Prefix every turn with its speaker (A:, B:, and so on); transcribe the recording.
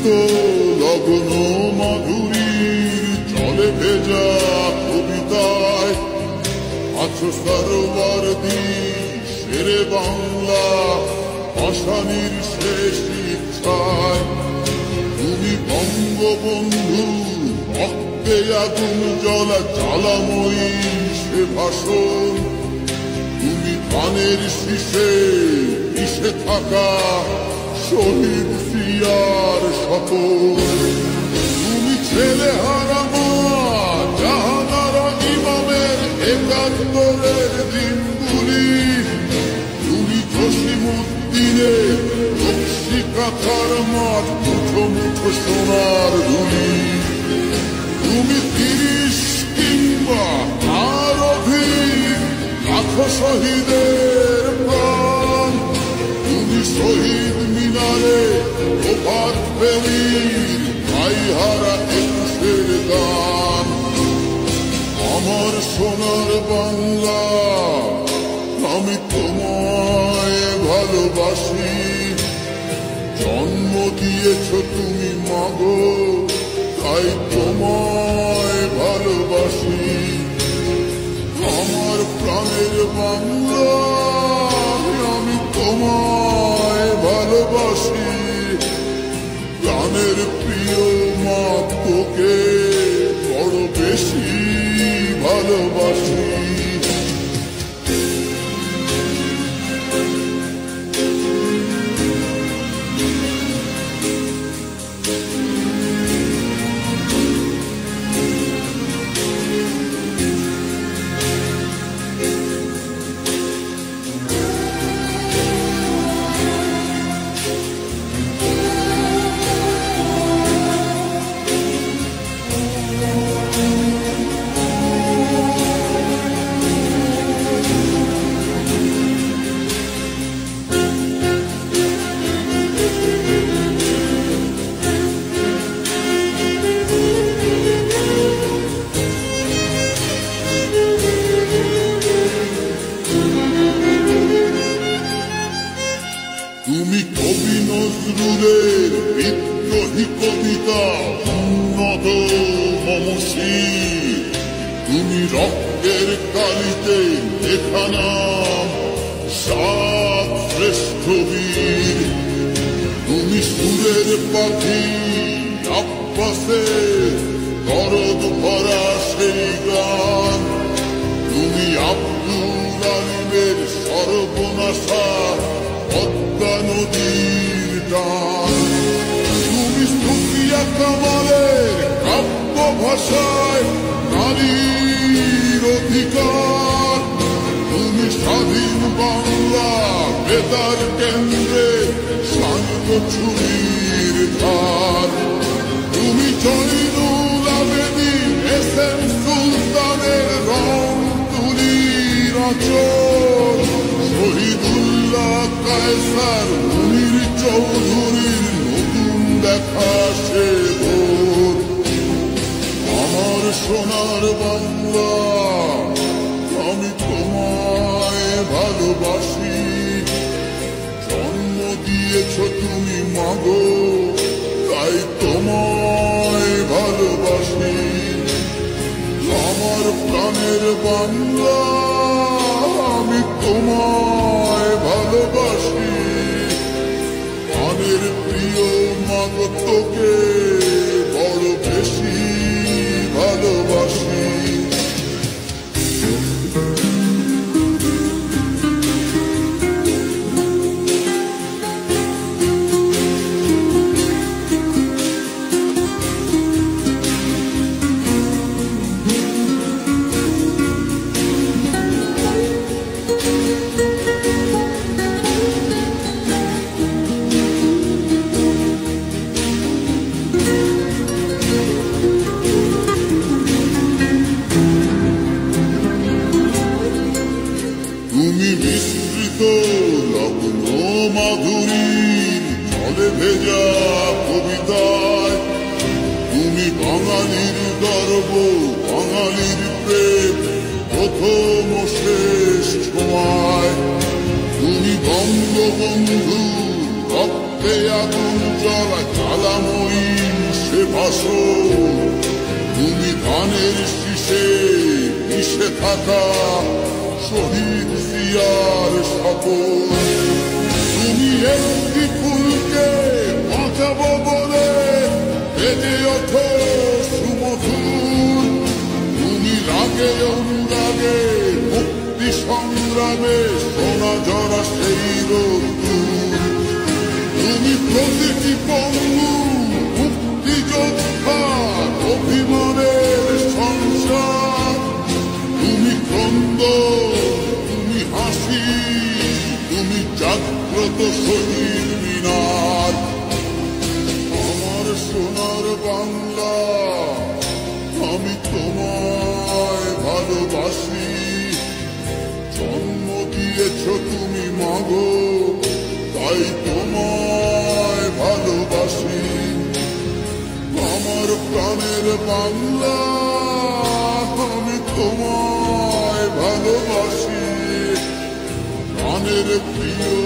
A: মিশ্রিত লগ্ন মাধুরীর জলে ভেজা কবিতায় আছো সরোবরদী শেরে বাংলা ভাষানির শেষ ইচ্ছায়। তুমি বঙ্গবন্ধু রক্তে আগুন জ্বলা জ্বালাময়ী সে ভাষণ। তুমি ধানের শীষে মিশে থাকা শহীদ জিয়ার শপথ। তুমি ছেলে হারা মা জাহানারা ইমামের একাত্তরের দিনগুলি। তুমি জসিমউদ্দিনের রক্সি কাঁথার মাঠ মুঠো মুঠো সোনার ধুলি। তুমি ৩০ কিংবা তার অধিক লাখো শহীদের প্রাণ। তুমি শহীদ মিনারে প্রভাত ফেরির ভাইহারা ২১-এর গান। আমার সোনার বাংলা আমি তোমায় ভালোবাসি। জন্ম দিয়েছ তুমি মাগো তাই তোমায় ভালোবাসি। আমার প্রাণের বাংলা আমি তোমায় ভালোবাসি। প্রাণের প্রিয় মা তোকে বড় বেশি ভালোবাসি। তুমি কবি নজরুলের বিদ্রোহী কবিতা উন্নত মমসি। তুমি রক্তের কালিতে লেখা নাম ৭ শ্রেষ্ঠ বীর। তুমি সুরের পাখি আব্বাসের দরদ ভরা সেই গান। তুমি আব্দুল আলিমের সর্বনাশা পদ্মা নদীর টান। তুমি সুফিয়া কামালের কাব্য ভাষায় নারীর অধিকার। তুমি স্বাধীন বাংলা বেতার কেন্দ্রে শান্ত ছুরির ধার। তুমি জয়নুল আবেদিন এস.এম. সুলতানের রং তুলির আঁচল। শহীদুল্লাহ কায়সার মুনির চৌধুরীর নতুন দেখা সে ভোর। আমার সোনার বাংলা আমি তোমায় ভালোবাসি। জন্ম দিয়েছ তুমি মাগো তাই তোমায় ভালোবাসি। আমার প্রাণের বাংলা আমি তোমায় ভালোবাসি। প্রাণের প্রিয় মাগো তোকে বড় বেশি ভালোবাসি। তুমি মিশ্রিত লগ্ন মাধুরীর জলে ভেজা কবিতায়। তুমি বাঙালির গর্ব বাঙালির প্রেম প্রথম শেষ ছোঁয়ায়। তুমি বঙ্গবন্ধু রক্ত রক্তে আগুন জ্বলা জ্বালাময়ী সে ভাষণ, তুমি ধানের শীষে মিশে থাকা শহীদ জিয়ার শপথ। তুমি একটি ফুলকে বাঁচাবো বলে বেজে ওঠো সুমধুর, তুমি রাগে অনুরাগে মুক্তি সংগ্রামে সোনা জড়া সেই রোদ্দুর। তুমি প্রতিটি পঙ্গু মুক্তিযোদ্ধার অভিমানের সংসার, তুমি ক্রন্দ, তুমি হাসি, তুমি জাগ্রত শহীদ মিনার। আমার সোনার বাংলা, আমি তোমায় ভালোবাসি, জন্ম দিয়েছ তুমি মাগো, তাই তোমায় ভালোবাসি। আমার প্রাণের বাংলা, আমি তোমায় ভালোবাসি, প্রাণের প্রিয়